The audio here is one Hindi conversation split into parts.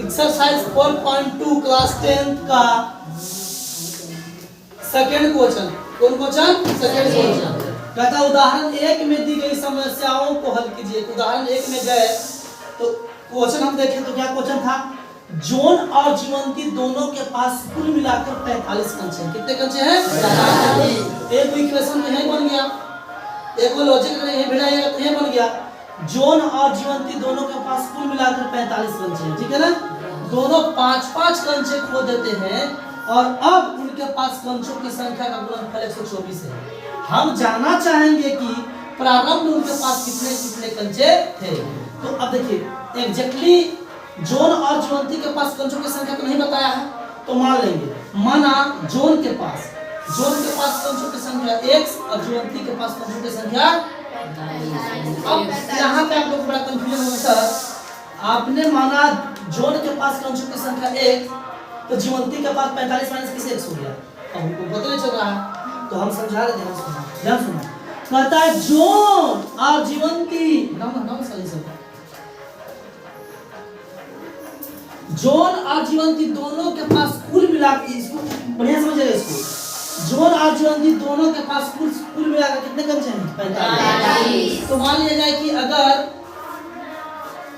एक्सरसाइज 4.2 क्लास 10 का सेकंड क्वेश्चन। कौन क्वेश्चन? Second question. कहता उदाहरण एक में दी गई समस्याओं को हल कीजिए। उदाहरण एक में गए तो क्वेश्चन हम देखें तो क्या क्वेश्चन था? जॉन और जीवंती दोनों के पास कुल मिलाकर 45 कंचे हैं। कितने कंचे हैं? 45। एक इक्वेशन में यही बन गया, एक वो लॉजिक में यही भिड़ा ये बन गया। जॉन और जीवंती दोनों के पास कुल मिलाकर 45 कंचे हैं, ठीक है ना? दोनों 5-5 कंचे खो देते हैं और अब उनके पास कंचों की संख्या का गुणनफल 124 है। हम जानना चाहेंगे कि प्रारंभ में उनके पास कितने कितने कंचे थे। तो अब देखिए एग्जैक्टली जॉन और जीवंती के पास कंचों की संख्या तो नहीं बताया है, तो मान लेंगे माना जॉन के पास कंचों की संख्या x और जीवंती के पास कंचों की संख्या। अब यहाँ पे आप लोग बड़ा कंफ्यूजन होगा सर। आपने माना जॉन के पास कंचों की संख्या x, तो जीवंती के पास 45 माइनस किसे x हो गया? अब हमको पता नहीं चल रहा है, तो हम समझा रहे थे। ध्यान सुनो, कहता है जॉन और जीवंती जॉन और जीवंती दोनों के पास कुल मिलाकर, इसको बढ़िया समझिएगा, इसको जॉन और जीवंती दोनों के पास कुल मिलाकर कितने कंचे हैं? 45। तो मान लिया जाए कि अगर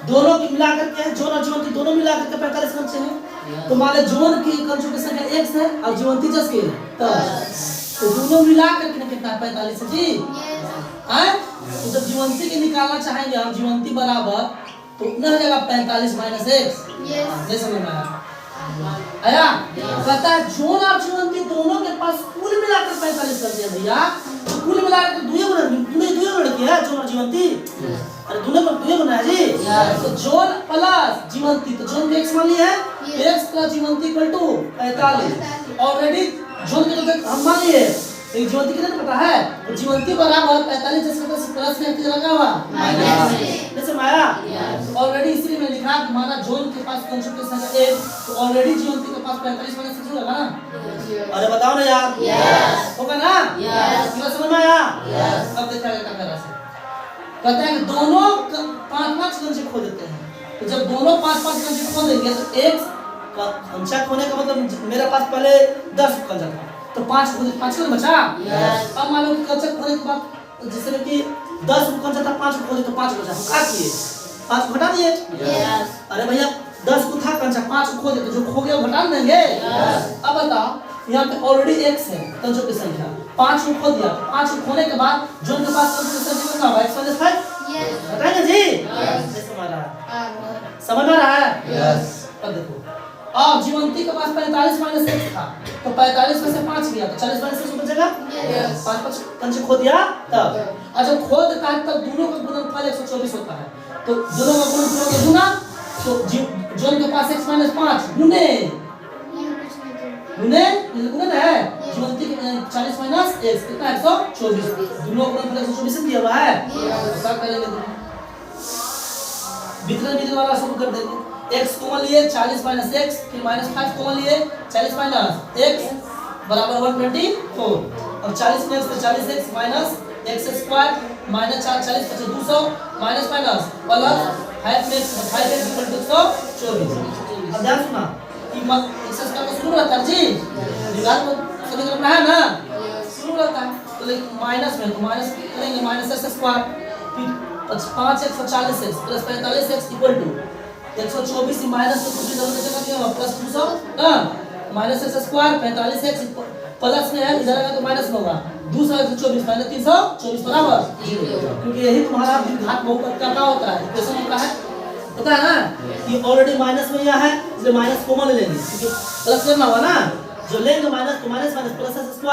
दोनों की मिलाकर के जॉन और जीवंती दोनों मिलाकर के 45 कंचे हैं, तो मान ले जॉन की कंचों की संख्या x है और जीवंती 10 की है, तो दोनों मिलाकर कितना 45 है जी। हैं? तो जब जीवंती की निकालना चाहेंगे हम, जीवंती बराबर तो कितना हो जाएगा 45 माइनस x। नहीं समझ में आया? कहता है जॉन और जीवंती दोनों के पास कुल मिलाकर 45 करते हैं भैया। तो कुल मिलाकर दुए लड़की है जॉन और जीवंती। अरे दोनों पर दुए बना है जी। तो जॉन प्लस जीवंती, तो जॉन के x मान लिया है, x प्लस जीवंती इक्वल टू 45। ऑलरेडी जॉन के तो हम मान लिए, तो जीवंती कितने पता है? तो जीवंती बराबर 45 जैसे प्लस में कितना लगा हुआ माइनस। जैसे माया ऑलरेडी इसलिए मैं लिखा कि माना जॉन के पास कंचों की संख्या 1, तो ऑलरेडी जीवंती के पास 45 माइनस 6 लगा ना। अरे बताओ ना यार, होगा ना? यस समझ में आया? अब देखा क्या कर रहा है। कहता है कि दोनों 5-5 कंचे खो देते हैं। तो जब दोनों 5-5 कंचे खो देंगे तो एक का कंचा खोने का मतलब मेरे पास पहले 10 कंचा था, तो 5 को बचा। अब मान लो कि कंचा खोने के बाद जैसे कि 10 कंचा था, 5 को खोले तो 5 बचा, हम क्या किए? 5 को घटा दिए। अरे भैया 10 को था कंचा, 5 को खो दिए, तो जो खो गया वो घटा देंगे। अब बताओ यहाँ पे ऑलरेडी x है कंचों की संख्या, 5 को खो दिया, 5 को खोने के बाद जॉन के पास कंचों की संख्या कितना होगा? x + 5 घटाएंगे जी। समझ में आ रहा है? अब देखो, अब जीवंती के पास 45 माइनस x था, तो 45 में से 5 गया, तो 40 माइनस 6 बचेगा। 5 कंचे खो दिया तब, और जब खो देता है तब दोनों का गुणनफल 124 होता है। तो दोनों का गुणनफल गुना, तो जॉन के पास x - 5 गुने है जीवंती के 40 माइनस x कितना 124। दोनों का गुणनफल 124 दिया हुआ है। क्या करेंगे? वितरण वाला शुरू कर देंगे। x कॉमन लिए 40 माइनस x, फिर -5 कॉमन लिए 40 माइनस x बराबर 124, और 40 में से 40x माइनस x² माइनस 40 बचे 200 minus minus plus 5x equal to 124। अब ध्यान सुना कि एक्सेस का शुरू रहता है जी, निकाल को सभी करना है ना, शुरू रहता है। तो लेकिन माइनस में तो माइनस करेंगे -x², फिर 5x और 40x plus 45x equal to 124 minus तो कुछ इधर जगह क्या होगा प्लस 200 ना, माइनस x² 45x प्लस में है, इधर आएगा तो माइनस में होगा 200 124 माइनस 324 बराबर 0, क्योंकि यही तुम्हारा घात बहुपद का क्या होता है, इक्वेशन होता है, पता है ना कि ऑलरेडी माइनस में यह है, इसलिए माइनस कॉमन ले लेंगे क्योंकि प्लस करना होगा ना, जो लेंगे माइनस तो माइनस माइनस प्लस x²,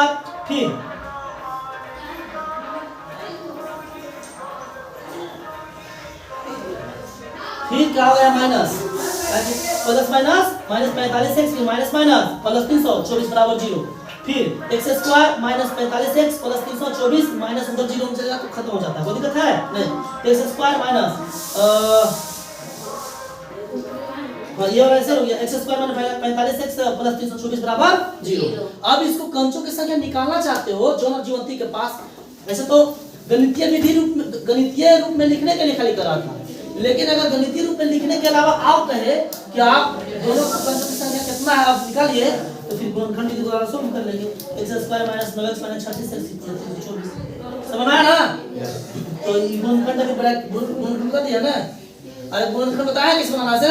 फिर क्या हो गया minus plus minus minus 45x फिर माइनस माइनस प्लस 324 बराबर 0, फिर x² minus 45x plus 324 minus उधर 0 में चलेगा तो खत्म हो जाता है, कोई दिक्कत है नहीं। x² माइनस ये वैसे हो गया x² माइनस 45x प्लस 324 बराबर 0। अब इसको कंचों की संख्या निकालना चाहते हो जॉन और जीवंती के पास, वैसे तो गणितीय रूप में लिखने के लिए खाली करा था, लेकिन अगर गणितीय रूप में लिखने के अलावा आप कहे कि आप दोनों का पंचम की संख्या कितना है आप निकालिए, तो फिर गुणनखंड विधि द्वारा सॉल्व कर लेंगे। x² - 9x - 36 24 समझ में आया ना? तो ये गुणनखंड अभी बड़ा गुणनखंड कर दिया ना। अरे गुणनखंड बताया किस बनाना से?